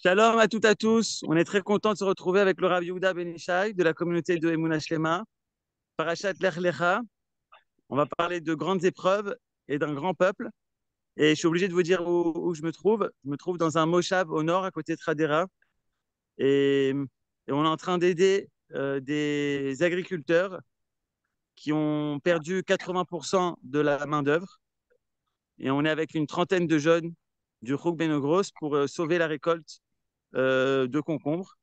Shalom à toutes et à tous. On est très content de se retrouver avec le Rav Yehuda Ben Ishai de la communauté de Emunah Shlema. Parashat Lech Lecha. On va parler de grandes épreuves et d'un grand peuple. Et je suis obligé de vous dire où je me trouve. Je me trouve dans un moshav au nord, à côté de Hadera. Et on est en train d'aider des agriculteurs qui ont perdu 80% de la main-d'œuvre. Et on est avec une trentaine de jeunes du Chouk Ben Ogros pour sauver la récolte de concombres.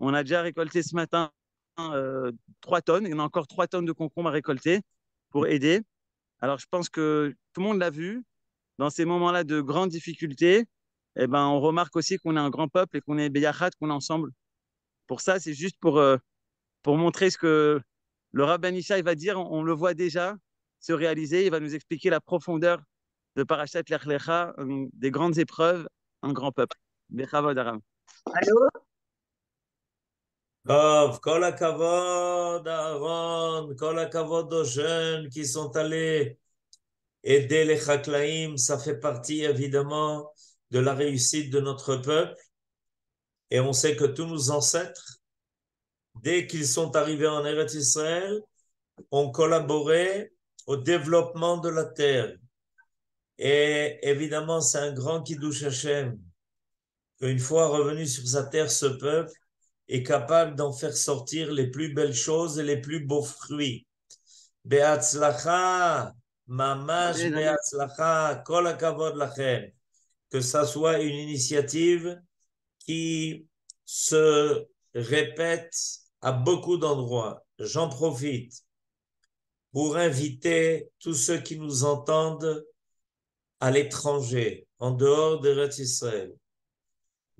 On a déjà récolté ce matin 3 tonnes. Il y en a encore 3 tonnes de concombres à récolter pour aider. Alors, je pense que tout le monde l'a vu. Dans ces moments-là de grandes difficultés, eh ben, on remarque aussi qu'on est un grand peuple et qu'on est Beyachat, qu'on est ensemble. Pour ça, c'est juste pour montrer ce que le Rabbin Ishai va dire. On le voit déjà se réaliser. Il va nous expliquer la profondeur de Parashat Lech Lecha, des grandes épreuves, un grand peuple. Bechavod Aram. Allô? טוב, כל הכבוד, אהרון, כל הכבוד aux jeunes qui sont allés aider les Chaklaïm. Ça fait partie évidemment de la réussite de notre peuple. Et on sait que tous nos ancêtres, dès qu'ils sont arrivés en Eretz Israël, ont collaboré au développement de la terre. Et évidemment, c'est un grand Kiddush Hashem. Une fois revenu sur sa terre, ce peuple est capable d'en faire sortir les plus belles choses et les plus beaux fruits. Be'atzlacha, mamash Amen, amen. be'atzlacha, kol hakavod lachem. Que ça soit une initiative qui se répète à beaucoup d'endroits. J'en profite pour inviter tous ceux qui nous entendent à l'étranger, en dehors d'Eretz Israël.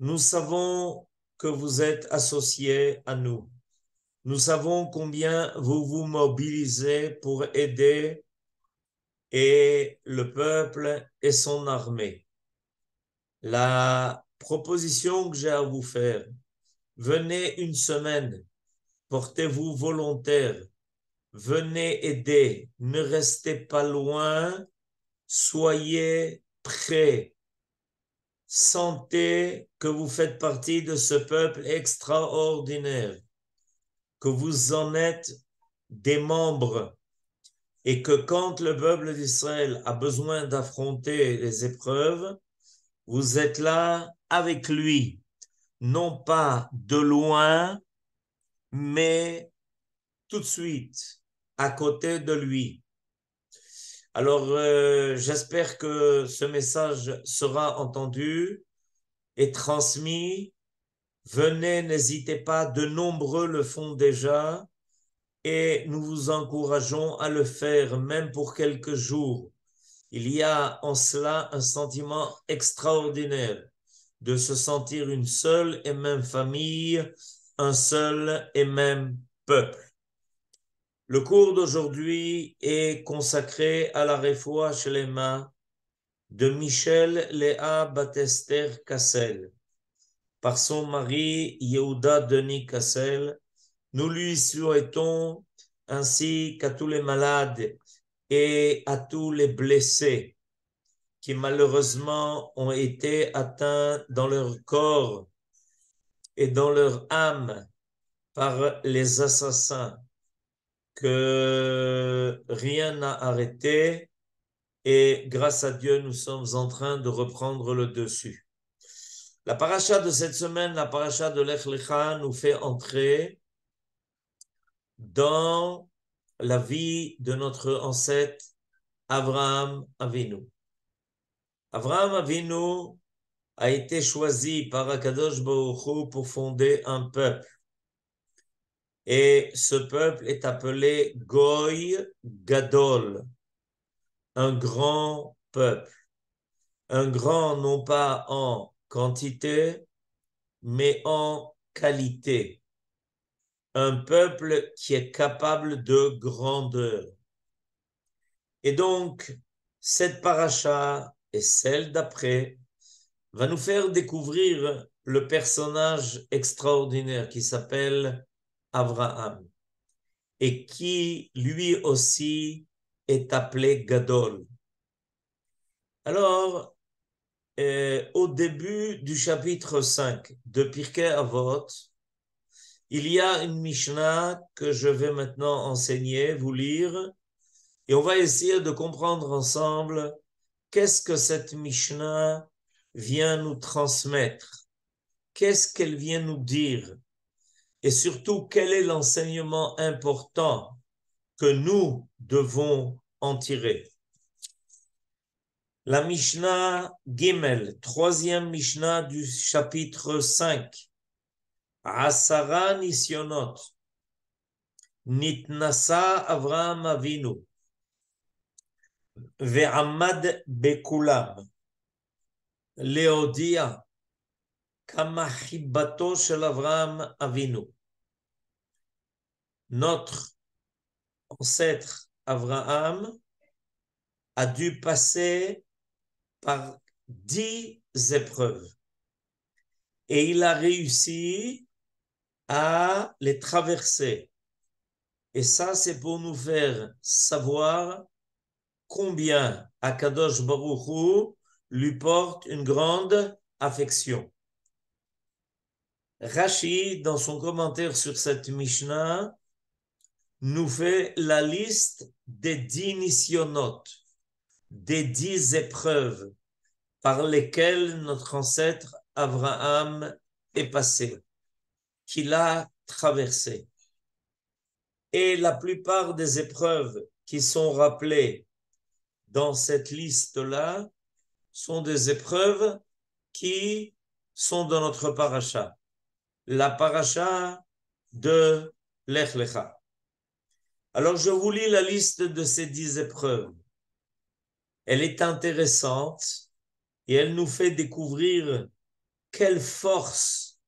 Nous savons que vous êtes associés à nous. Nous savons combien vous vous mobilisez pour aider et le peuple et son armée. La proposition que j'ai à vous faire, venez une semaine, portez-vous volontaire, venez aider, ne restez pas loin, soyez prêts. Sentez que vous faites partie de ce peuple extraordinaire, que vous en êtes des membres et que quand le peuple d'Israël a besoin d'affronter les épreuves, vous êtes là avec lui, non pas de loin, mais tout de suite, à côté de lui. Alors, j'espère que ce message sera entendu et transmis. Venez, n'hésitez pas, de nombreux le font déjà et nous vous encourageons à le faire, même pour quelques jours. Il y a en cela un sentiment extraordinaire de se sentir une seule et même famille, un seul et même peuple. Le cours d'aujourd'hui est consacré à la Refoua Shlema de Michel Léa Batester Cassel par son mari Yehuda Denis Cassel. Nous lui souhaitons, ainsi qu'à tous les malades et à tous les blessés qui malheureusement ont été atteints dans leur corps et dans leur âme par les assassins, que rien n'a arrêté et grâce à Dieu, nous sommes en train de reprendre le dessus. La paracha de cette semaine, la paracha de Lech Lecha, nous fait entrer dans la vie de notre ancêtre Avraham Avinu. Avraham Avinu a été choisi par Akadosh Baruch Hu pour fonder un peuple. Et ce peuple est appelé Goy Gadol, un grand peuple. Un grand non pas en quantité, mais en qualité. Un peuple qui est capable de grandeur. Et donc, cette paracha et celle d'après va nous faire découvrir le personnage extraordinaire qui s'appelle Abraham et qui lui aussi est appelé Gadol. Alors, au début du chapitre 5 de Pirkei Avot, il y a une Mishnah que je vais maintenant enseigner, vous lire, et on va essayer de comprendre ensemble qu'est-ce que cette Mishnah vient nous transmettre, qu'est-ce qu'elle vient nous dire, et surtout quel est l'enseignement important que nous devons en tirer. La Mishnah Gimel, troisième Mishnah du chapitre 5. Asara Nisyonot. Nitnasa Avraham Avinu. Ve'amad Bekulam. Leodia. Kama Hibbato shel Avraham Avinu. Notre ancêtre Avraham a dû passer par 10 épreuves. Et il a réussi à les traverser. Et ça, c'est pour nous faire savoir combien Akadosh Baruch Hu lui porte une grande affection. Rashi, dans son commentaire sur cette Mishnah, nous fait la liste des 10 nisyonotes, des 10 épreuves par lesquelles notre ancêtre Abraham est passé, qu'il a traversé. Et la plupart des épreuves qui sont rappelées dans cette liste-là sont des épreuves qui sont dans notre paracha, la paracha de Lech Lecha. Alors je vous lis la liste de ces 10 épreuves. Elle est intéressante et elle nous fait découvrir quelle force,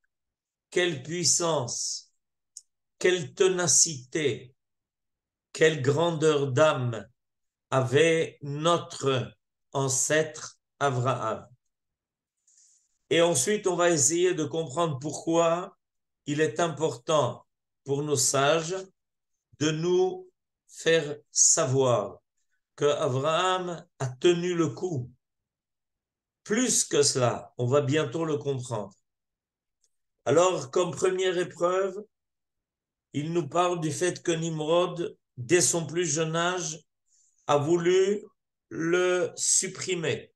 quelle puissance, quelle ténacité, quelle grandeur d'âme avait notre ancêtre Abraham. Et ensuite, on va essayer de comprendre pourquoi il est important pour nos sages de nous faire savoir que Abraham a tenu le coup. Plus que cela, on va bientôt le comprendre. Alors, comme première épreuve, il nous parle du fait que Nimrod, dès son plus jeune âge, a voulu le supprimer.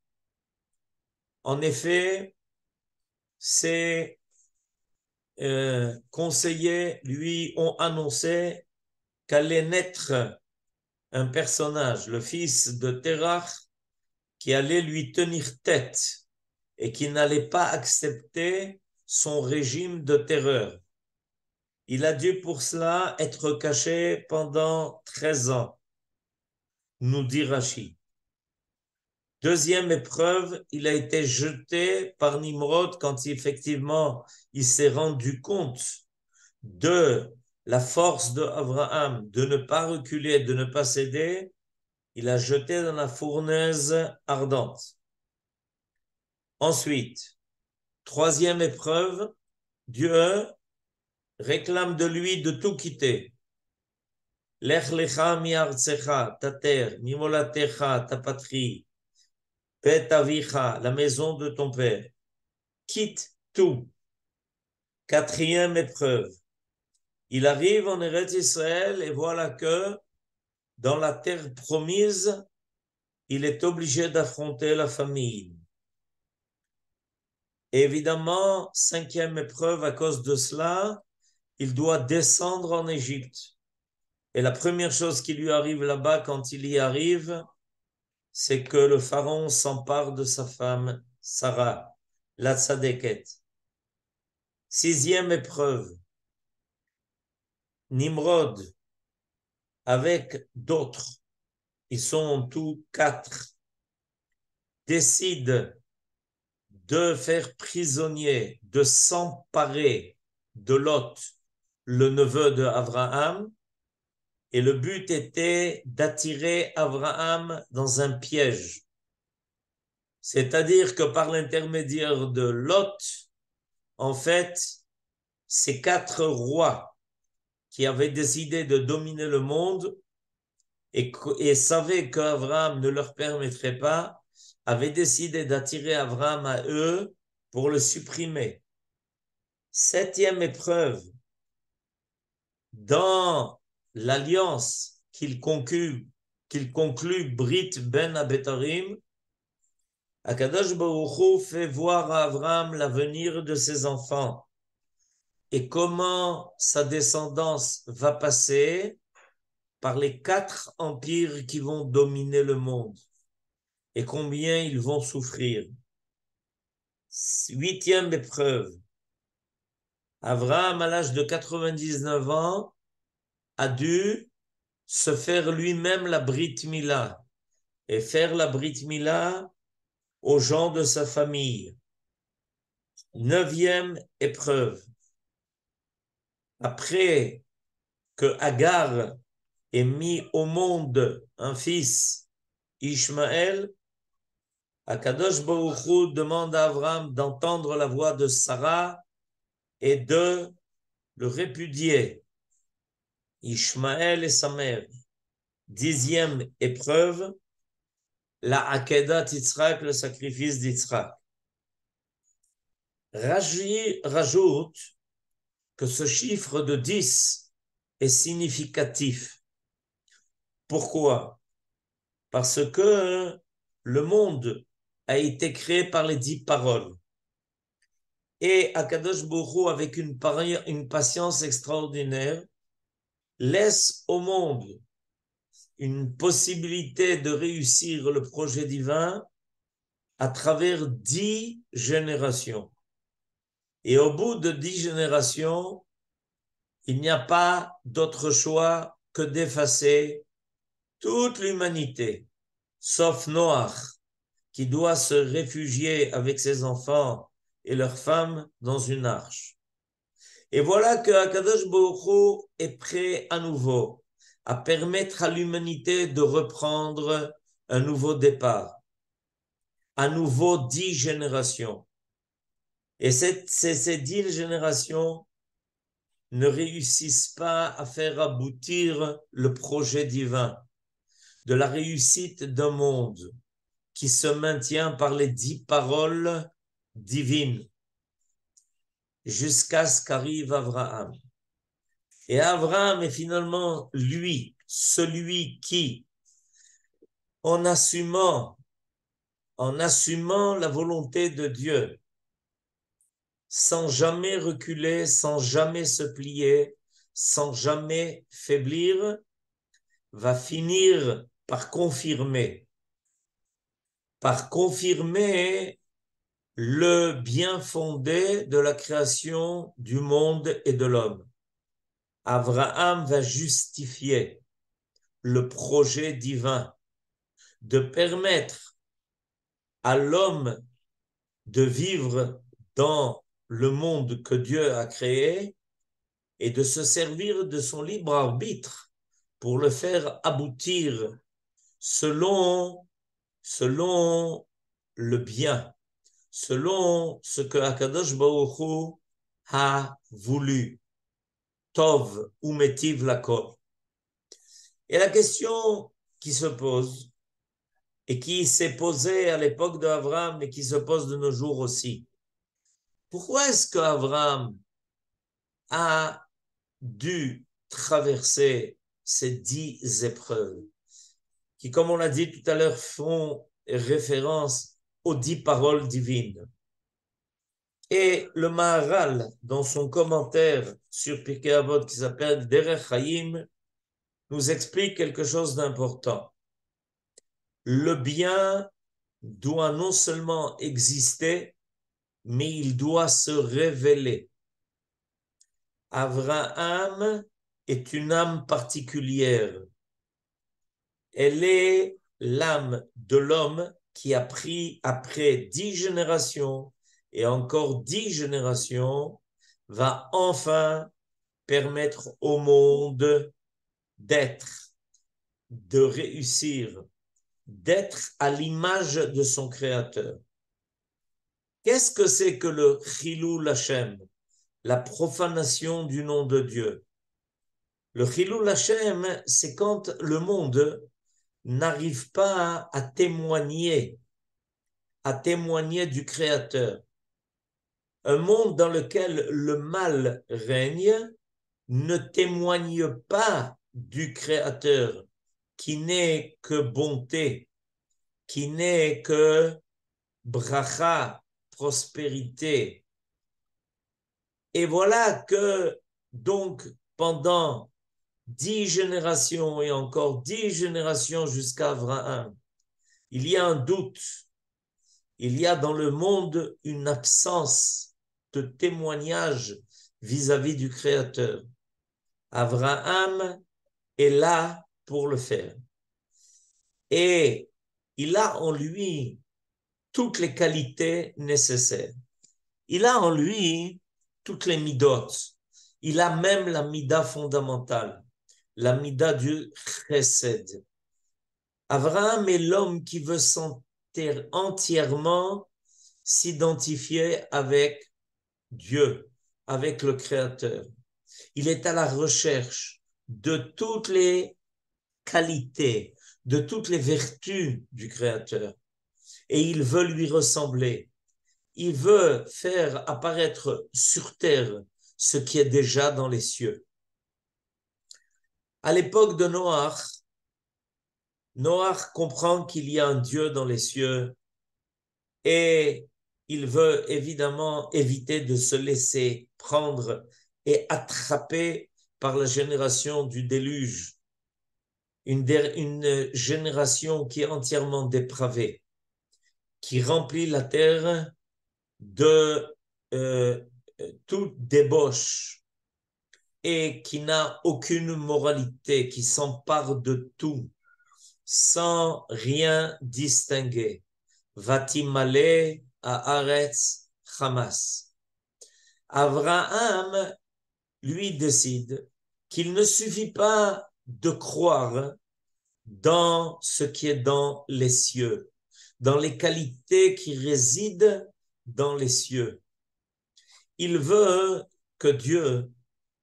En effet, ses conseillers lui ont annoncé qu'allait naître un personnage, le fils de Terach, qui allait lui tenir tête et qui n'allait pas accepter son régime de terreur. Il a dû pour cela être caché pendant 13 ans, nous dit Rashi. Deuxième épreuve, il a été jeté par Nimrod quand effectivement il s'est rendu compte de la force d'Abraham de ne pas reculer, de ne pas céder. Il a jeté dans la fournaise ardente. Ensuite, troisième épreuve, Dieu réclame de lui de tout quitter. Lech lecha mi artsecha, ta terre, mi molatecha, ta patrie, bet avicha, la maison de ton père. Quitte tout. Quatrième épreuve. Il arrive en Eretz Israël et voilà que dans la terre promise, il est obligé d'affronter la famine. Et évidemment, cinquième épreuve, à cause de cela, il doit descendre en Égypte. Et la première chose qui lui arrive là-bas quand il y arrive, c'est que le pharaon s'empare de sa femme, Sarah, la tzadéket. Sixième épreuve, Nimrod, avec d'autres, ils sont en tout 4, décide de faire prisonnier, de s'emparer de Lot, le neveu d'Abraham, et le but était d'attirer Abraham dans un piège. C'est-à-dire que par l'intermédiaire de Lot, en fait, ces 4 rois qui avaient décidé de dominer le monde et savaient qu'Abraham ne leur permettrait pas, avaient décidé d'attirer Abraham à eux pour le supprimer. Septième épreuve, dans l'alliance qu'il conclut Brit Ben Abetarim, Akadosh Baruch Hu fait voir à Abraham l'avenir de ses enfants et comment sa descendance va passer par les 4 empires qui vont dominer le monde et combien ils vont souffrir. 8e épreuve. Abraham, à l'âge de 99 ans, a dû se faire lui-même la Brit Mila et faire la Brit Mila aux gens de sa famille. 9e épreuve. Après que Agar ait mis au monde un fils, Ishmaël, Akadosh Baruch Hu demande à Abraham d'entendre la voix de Sarah et de le répudier. Ishmaël et sa mère. 10e épreuve, la Akedat Yitzhak, le sacrifice d'Yitzhak. Rajoute que ce chiffre de 10 est significatif. Pourquoi? Parce que le monde a été créé par les 10 paroles. Et Akadosh Baruch Hu, avec une patience extraordinaire, laisse au monde une possibilité de réussir le projet divin à travers 10 générations. Et au bout de 10 générations, il n'y a pas d'autre choix que d'effacer toute l'humanité, sauf Noach, qui doit se réfugier avec ses enfants et leurs femmes dans une arche. Et voilà que Akadosh Baruch Hu est prêt à nouveau à permettre à l'humanité de reprendre un nouveau départ, à nouveau 10 générations. Et ces 10 générations ne réussissent pas à faire aboutir le projet divin de la réussite d'un monde qui se maintient par les 10 paroles divines jusqu'à ce qu'arrive Abraham. Et Abraham est finalement celui qui, en assumant la volonté de Dieu, sans jamais reculer, sans jamais se plier, sans jamais faiblir, va finir par confirmer le bien fondé de la création du monde et de l'homme. Abraham va justifier le projet divin de permettre à l'homme de vivre dans le monde que Dieu a créé et de se servir de son libre arbitre pour le faire aboutir selon le bien, selon ce que Akadosh Baruch Hu a voulu. Tov ou Metiv Lakol. Et la question qui se pose, et qui s'est posée à l'époque d'Abraham, et qui se pose de nos jours aussi, pourquoi est-ce qu'Abraham a dû traverser ces 10 épreuves, qui, comme on l'a dit tout à l'heure, font référence aux 10 paroles divines? Et le Maharal, dans son commentaire sur Pirkei Avot qui s'appelle Derech Hayim, nous explique quelque chose d'important. Le bien doit non seulement exister, mais il doit se révéler. Abraham est une âme particulière. Elle est l'âme de l'homme qui a pris, après 10 générations et encore 10 générations, va enfin permettre au monde d'être, de réussir, d'être à l'image de son créateur. Qu'est-ce que c'est que le Chilul Hashem, la profanation du nom de Dieu? Le Chilul Hashem, c'est quand le monde n'arrive pas à témoigner à témoigner du Créateur. Un monde dans lequel le mal règne ne témoigne pas du Créateur, qui n'est que bonté, qui n'est que bracha, prospérité. Et voilà que donc pendant 10 générations et encore 10 générations jusqu'à Abraham, il y a un doute, il y a dans le monde une absence de témoignage vis-à-vis du Créateur. Abraham est là pour le faire. Et il a en lui toutes les qualités nécessaires. Il a en lui toutes les midot. Il a même la mida fondamentale, la mida du chesed. Abraham est l'homme qui veut entièrement s'identifier avec Dieu, avec le Créateur. Il est à la recherche de toutes les qualités, de toutes les vertus du Créateur. Et il veut lui ressembler. Il veut faire apparaître sur terre ce qui est déjà dans les cieux. À l'époque de Noach, Noach comprend qu'il y a un Dieu dans les cieux et il veut évidemment éviter de se laisser prendre et attraper par la génération du déluge, une génération qui est entièrement dépravée, qui remplit la terre de toute débauche et qui n'a aucune moralité, qui s'empare de tout, sans rien distinguer. Vatimale haaretz Hamas. Abraham, lui, décide qu'il ne suffit pas de croire dans ce qui est dans les cieux, dans les qualités qui résident dans les cieux. Il veut que Dieu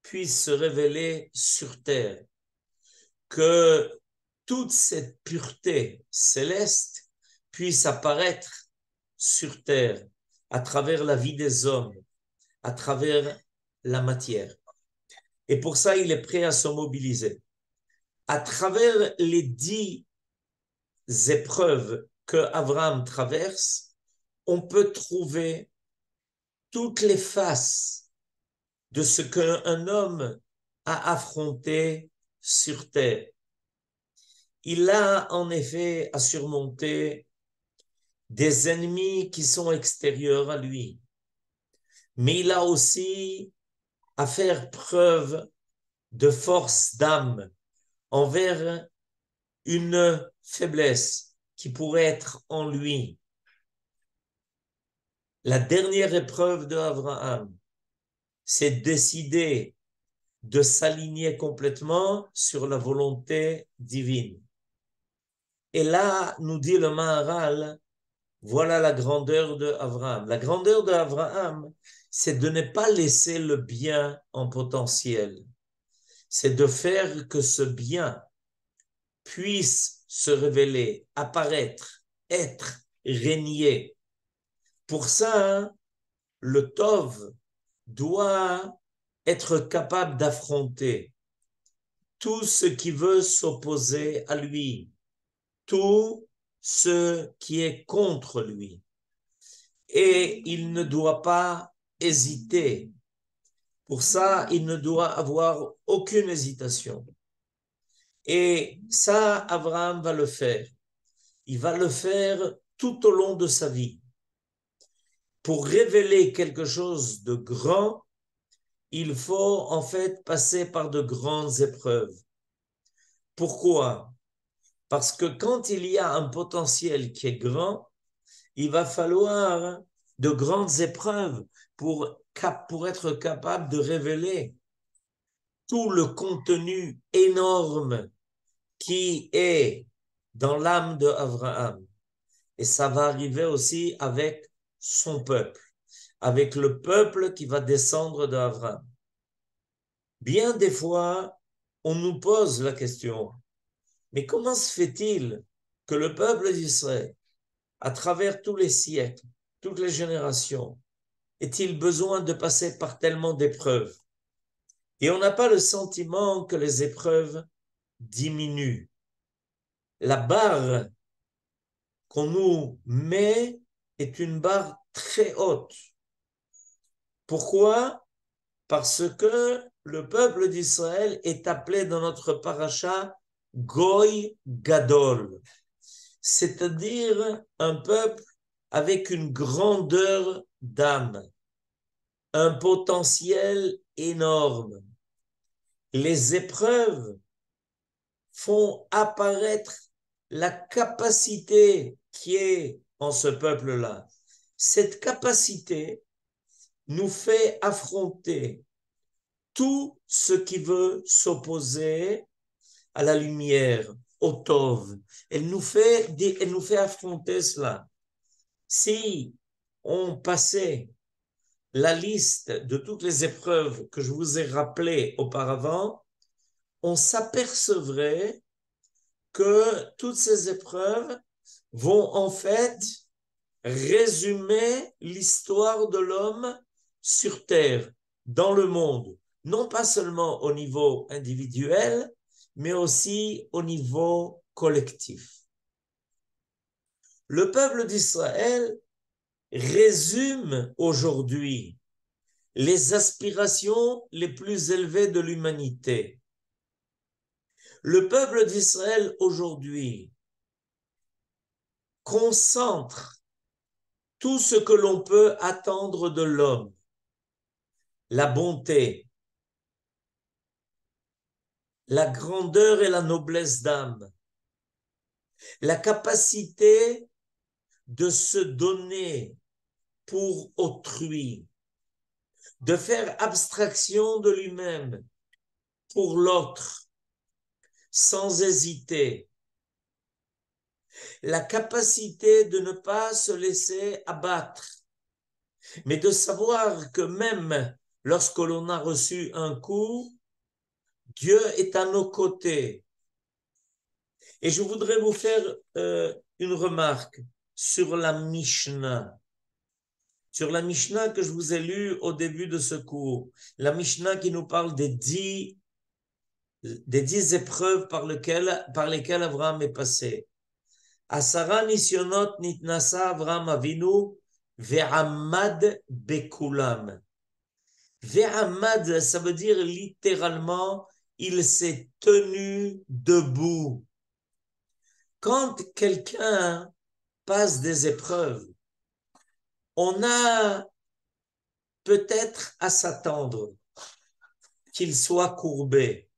puisse se révéler sur terre, que toute cette pureté céleste puisse apparaître sur terre à travers la vie des hommes, à travers la matière. Et pour ça, il est prêt à se mobiliser. À travers les 10 épreuves que Abraham traverse, on peut trouver toutes les faces de ce qu'un homme a affronté sur terre. Il a en effet à surmonter des ennemis qui sont extérieurs à lui, mais il a aussi à faire preuve de force d'âme envers une faiblesse qui pourrait être en lui. La dernière épreuve de Abraham, c'est décider de s'aligner complètement sur la volonté divine. Et là, nous dit le Maharal, voilà la grandeur de Abraham. La grandeur de Abraham, c'est de ne pas laisser le bien en potentiel. C'est de faire que ce bien puisse se révéler, apparaître, être, régner. Pour ça, le Tov doit être capable d'affronter tout ce qui veut s'opposer à lui, tout ce qui est contre lui. Et il ne doit pas hésiter. Pour ça, il ne doit avoir aucune hésitation. Et ça, Abraham va le faire. Il va le faire tout au long de sa vie. Pour révéler quelque chose de grand, il faut en fait passer par de grandes épreuves. Pourquoi? Parce que quand il y a un potentiel qui est grand, il va falloir de grandes épreuves pour être capable de révéler tout le contenu énorme qui est dans l'âme d'Abraham. Et ça va arriver aussi avec son peuple, avec le peuple qui va descendre d'Abraham. Bien des fois, on nous pose la question, mais comment se fait-il que le peuple d'Israël, à travers tous les siècles, toutes les générations, est-il besoin de passer par tellement d'épreuves? Et on n'a pas le sentiment que les épreuves diminuent. La barre qu'on nous met est une barre très haute. Pourquoi? Parce que le peuple d'Israël est appelé dans notre paracha Goy Gadol, c'est-à-dire un peuple avec une grandeur d'âme, un potentiel énorme. Les épreuves font apparaître la capacité qui est en ce peuple-là. Cette capacité nous fait affronter tout ce qui veut s'opposer à la lumière, au Tov. Elle nous fait affronter cela. Si on passait la liste de toutes les épreuves que je vous ai rappelées auparavant, on s'apercevrait que toutes ces épreuves vont en fait résumer l'histoire de l'homme sur Terre, dans le monde, non pas seulement au niveau individuel, mais aussi au niveau collectif. Le peuple d'Israël résume aujourd'hui les aspirations les plus élevées de l'humanité. Le peuple d'Israël aujourd'hui concentre tout ce que l'on peut attendre de l'homme, la bonté, la grandeur et la noblesse d'âme, la capacité de se donner pour autrui, de faire abstraction de lui-même pour l'autre, sans hésiter, la capacité de ne pas se laisser abattre, mais de savoir que même lorsque l'on a reçu un coup, Dieu est à nos côtés. Et je voudrais vous faire une remarque sur la Mishnah. Sur la Mishnah que je vous ai lue au début de ce cours. La Mishnah qui nous parle des 10 épreuves par lesquelles Abraham est passé. Asara nisyonot nitnasa Abraham Avinu ve'amad bekulam. Ve'amad, ça veut dire littéralement, il s'est tenu debout. Quand quelqu'un passe des épreuves, on a peut-être à s'attendre qu'il soit courbé,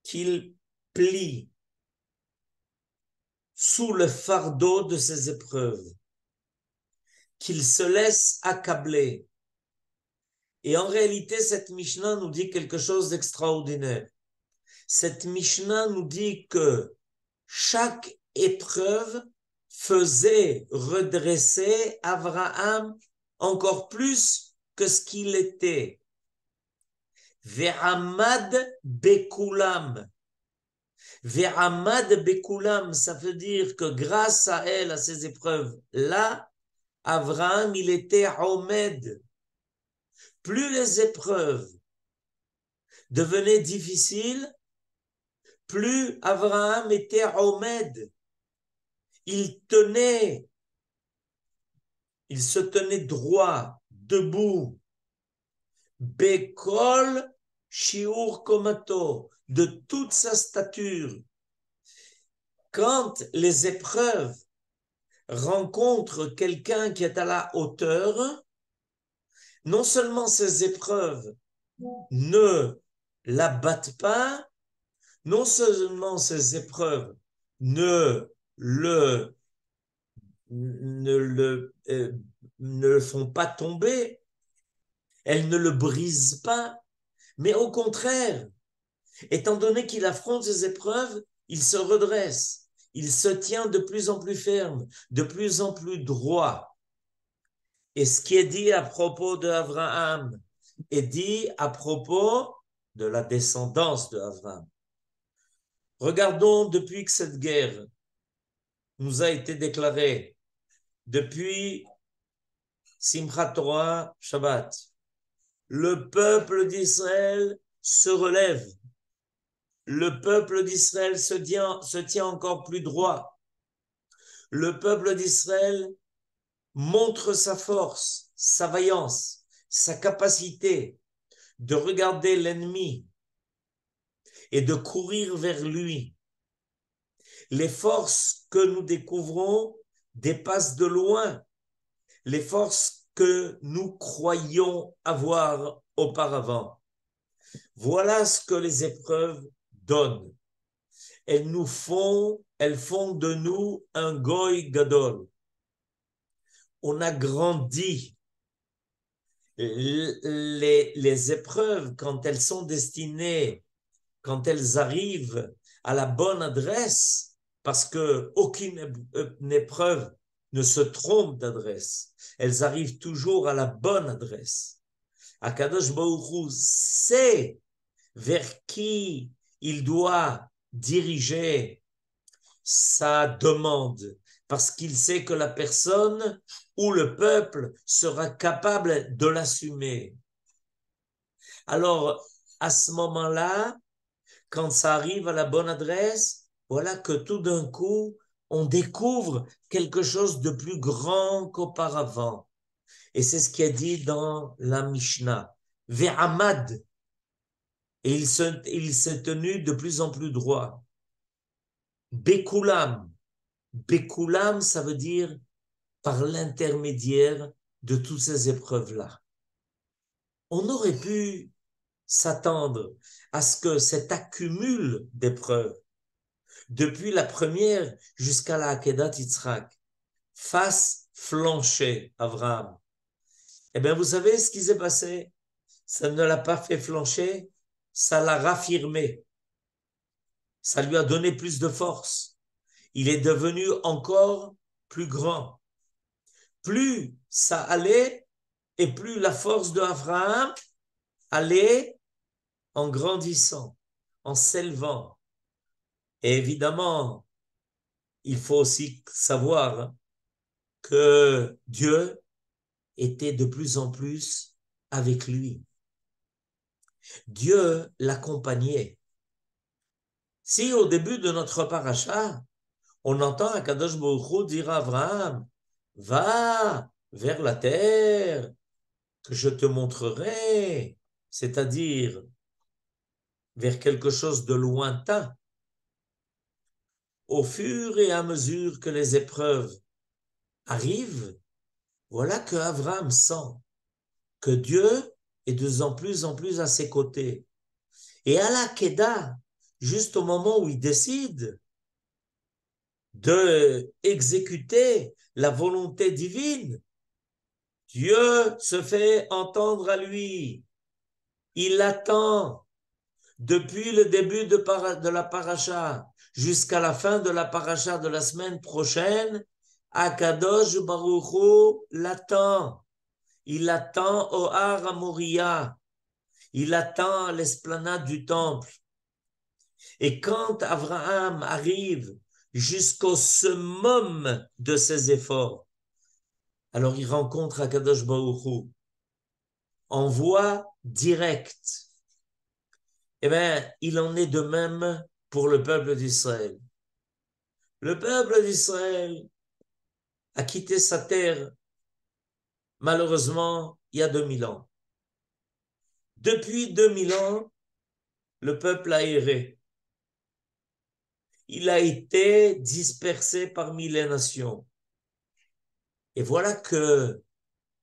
qu'il plie sous le fardeau de ces épreuves, qu'il se laisse accabler. Et en réalité, cette Mishnah nous dit quelque chose d'extraordinaire. Cette Mishnah nous dit que chaque épreuve faisait redresser Abraham encore plus que ce qu'il était. Ve'amad bekulam. Ve'amad bekulam, ça veut dire que grâce à elle, à ces épreuves-là, Abraham, il était omed. Plus les épreuves devenaient difficiles, plus Abraham était omed. Il se tenait droit, debout. Bekol shiur komato, de toute sa stature. Quand les épreuves rencontrent quelqu'un qui est à la hauteur, non seulement ces épreuves ne l'abattent pas, non seulement ces épreuves ne le, ne le, ne le font pas tomber, elles ne le brisent pas, mais au contraire, étant donné qu'il affronte ces épreuves, il se redresse, il se tient de plus en plus ferme, de plus en plus droit. Et ce qui est dit à propos d'Abraham est dit à propos de la descendance d'Abraham. Regardons depuis que cette guerre nous a été déclaré depuis Simchat Torah Shabbat. Le peuple d'Israël se relève. Le peuple d'Israël se tient encore plus droit. Le peuple d'Israël montre sa force, sa vaillance, sa capacité de regarder l'ennemi et de courir vers lui. Les forces que nous découvrons dépassent de loin les forces que nous croyions avoir auparavant. Voilà ce que les épreuves donnent. Elles font de nous un goy gadol. On a grandi. Les épreuves, quand elles sont destinées, quand elles arrivent à la bonne adresse, parce qu'aucune épreuve ne se trompe d'adresse, elles arrivent toujours à la bonne adresse. Akadosh Baruch Hu sait vers qui il doit diriger sa demande, parce qu'il sait que la personne ou le peuple sera capable de l'assumer. Alors, à ce moment-là, quand ça arrive à la bonne adresse, voilà que tout d'un coup, on découvre quelque chose de plus grand qu'auparavant. Et c'est ce qui est dit dans la Mishnah. Ve'amad. Et il s'est tenu de plus en plus droit. Bekulam. Bekulam, ça veut dire par l'intermédiaire de toutes ces épreuves-là. On aurait pu s'attendre à ce que cet accumul d'épreuves, depuis la première jusqu'à la Akedat Yitzhak, fasse flancher Abraham. Eh bien, vous savez ce qui s'est passé? Ça ne l'a pas fait flancher, ça l'a raffirmé. Ça lui a donné plus de force. Il est devenu encore plus grand. Plus ça allait, et plus la force de Abraham allait en grandissant, en s'élevant. Et évidemment, il faut aussi savoir que Dieu était de plus en plus avec lui. Dieu l'accompagnait. Si au début de notre paracha, on entend Akadosh Baruch Hu dire à Abraham, va vers la terre que je te montrerai, c'est-à-dire vers quelque chose de lointain. Au fur et à mesure que les épreuves arrivent, voilà que Abraham sent que Dieu est de plus en plus à ses côtés. Et à la Kedah, juste au moment où il décide de exécuter la volonté divine, Dieu se fait entendre à lui. Il attend depuis le début de la paracha jusqu'à la fin de la paracha de la semaine prochaine. Akadosh Baruch Hu l'attend. Il attend au Har Moriah. Il attend à l'esplanade du temple. Et quand Abraham arrive jusqu'au summum de ses efforts, alors il rencontre Akadosh Baruch Hu en voie directe. Eh bien, il en est de même pour le peuple d'Israël. Le peuple d'Israël a quitté sa terre, malheureusement, il y a 2000 ans. Depuis 2000 ans, le peuple a erré. Il a été dispersé parmi les nations. Et voilà que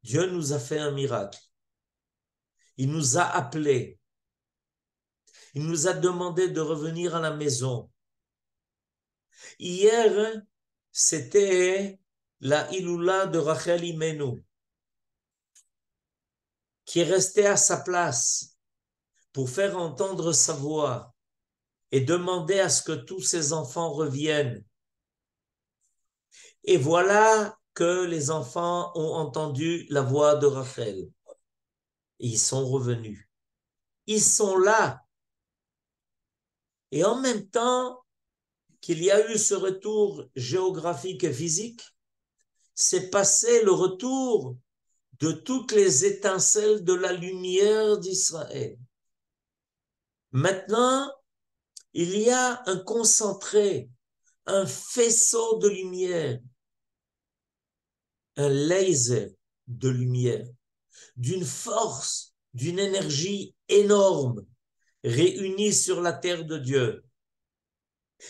Dieu nous a fait un miracle. Il nous a appelés. Il nous a demandé de revenir à la maison. Hier, c'était la Iloula de Rachel Imenu, qui est restée à sa place pour faire entendre sa voix et demander à ce que tous ses enfants reviennent. Et voilà que les enfants ont entendu la voix de Rachel. Et ils sont revenus. Ils sont là. Et en même temps qu'il y a eu ce retour géographique et physique, c'est passé le retour de toutes les étincelles de la lumière d'Israël. Maintenant, il y a un concentré, un faisceau de lumière, un laser de lumière, d'une force, d'une énergie énorme, réunie sur la terre de Dieu.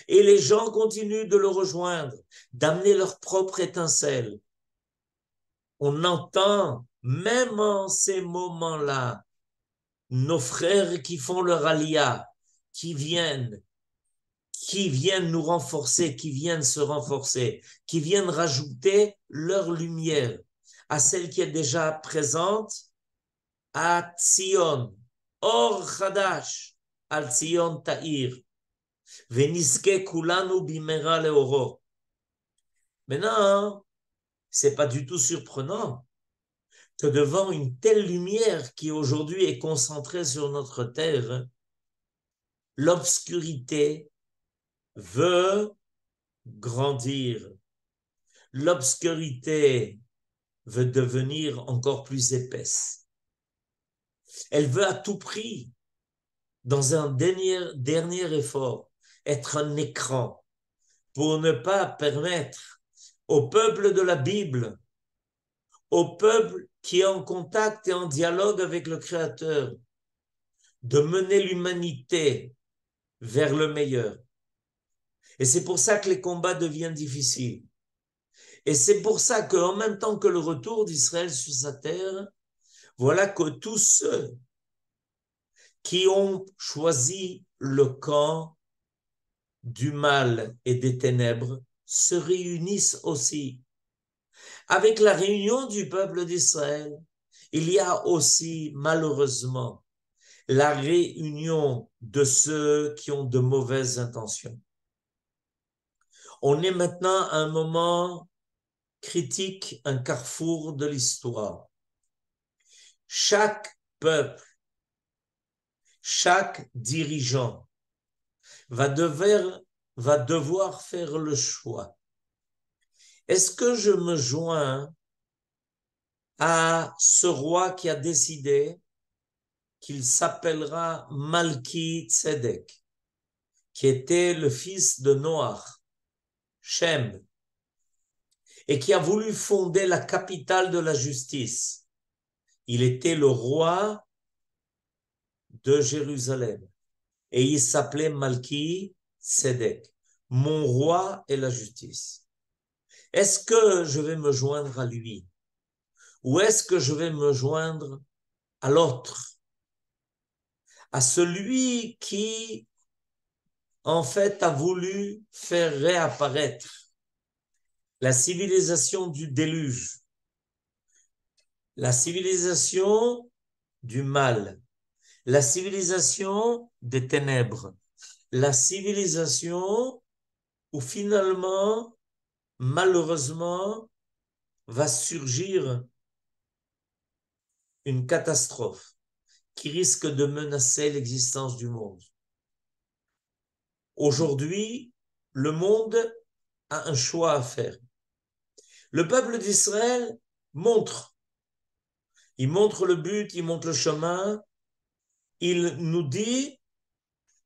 Et les gens continuent de le rejoindre, d'amener leur propre étincelle. On entend, même en ces moments-là, nos frères qui font leur alia, qui viennent nous renforcer, qui viennent se renforcer, qui viennent rajouter leur lumière à celle qui est déjà présente à Tzion. Or Chadash, al Tzion Ta'ir. Veniske kulanu bimera leoro. Maintenant, c'est pas du tout surprenant que devant une telle lumière qui aujourd'hui est concentrée sur notre terre, l'obscurité veut grandir. L'obscurité veut devenir encore plus épaisse. Elle veut à tout prix, dans un dernier effort, être un écran pour ne pas permettre au peuple de la Bible, au peuple qui est en contact et en dialogue avec le Créateur, de mener l'humanité vers le meilleur. Et c'est pour ça que les combats deviennent difficiles. Et c'est pour ça qu'en même temps que le retour d'Israël sur sa terre, voilà que tous ceux qui ont choisi le camp du mal et des ténèbres se réunissent aussi. Avec la réunion du peuple d'Israël, il y a aussi malheureusement la réunion de ceux qui ont de mauvaises intentions. On est maintenant à un moment critique, un carrefour de l'histoire. Chaque peuple, chaque dirigeant va devoir faire le choix. Est-ce que je me joins à ce roi qui a décidé qu'il s'appellera Malki Tzedek, qui était le fils de Noach, Shem, et qui a voulu fonder la capitale de la justice. Il était le roi de Jérusalem et il s'appelait Malki Tzedek, mon roi est la justice. Est-ce que je vais me joindre à lui ou est-ce que je vais me joindre à l'autre, à celui qui en fait a voulu faire réapparaître la civilisation du déluge, la civilisation du mal, la civilisation des ténèbres, la civilisation où finalement, malheureusement, va surgir une catastrophe qui risque de menacer l'existence du monde. Aujourd'hui, le monde a un choix à faire. Le peuple d'Israël montre. Il montre le but, il montre le chemin. Il nous dit,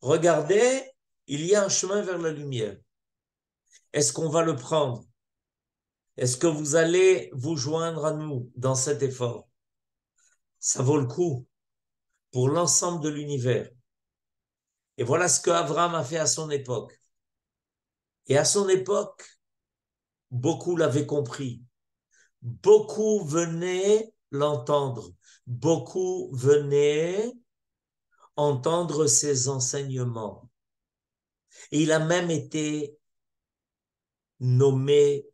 regardez, il y a un chemin vers la lumière. Est-ce qu'on va le prendre? Est-ce que vous allez vous joindre à nous dans cet effort? Ça vaut le coup pour l'ensemble de l'univers. Et voilà ce qu'Abraham a fait à son époque. Et à son époque, beaucoup l'avaient compris. Beaucoup venaient l'entendre. Beaucoup venaient entendre ses enseignements. Et il a même été nommé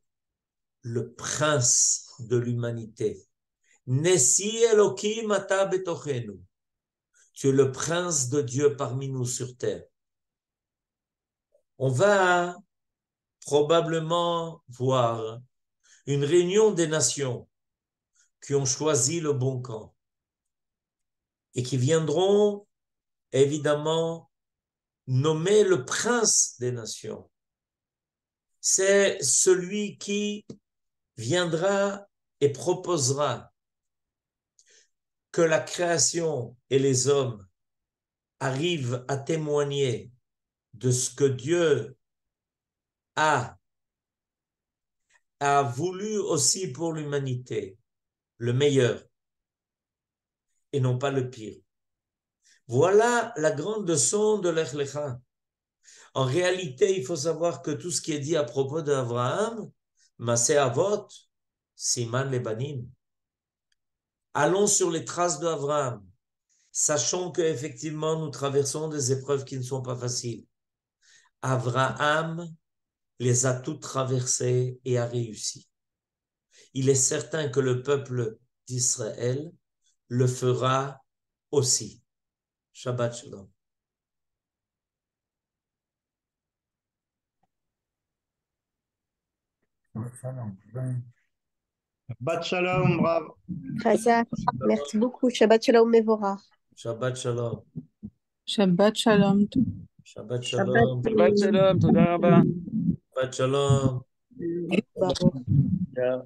le prince de l'humanité. Nessi Elohim ata betochenu. Tu es le prince de Dieu parmi nous sur terre. On va probablement voir une réunion des nations qui ont choisi le bon camp et qui viendront évidemment nommer le prince des nations. c'est celui qui viendra et proposera que la création et les hommes arrivent à témoigner de ce que Dieu a voulu aussi pour l'humanité, le meilleur et non pas le pire. Voilà la grande leçon de Lech Lecha. En réalité, il faut savoir que tout ce qui est dit à propos d'Abraham, Masé Avot, Siman Lebanim, allons sur les traces d'Abraham, sachant qu'effectivement nous traversons des épreuves qui ne sont pas faciles. Abraham les a toutes traversées et a réussi. Il est certain que le peuple d'Israël le fera aussi. Shabbat Shalom. Shabbat Shalom, bravo. Chazak, merci beaucoup. Shabbat Shalom Mevorach. Shabbat Shalom. Shabbat Shalom. Shabbat Shalom. Shabbat Shalom, Toda Rabba. Shabbat Shalom. Baruch. Yeah.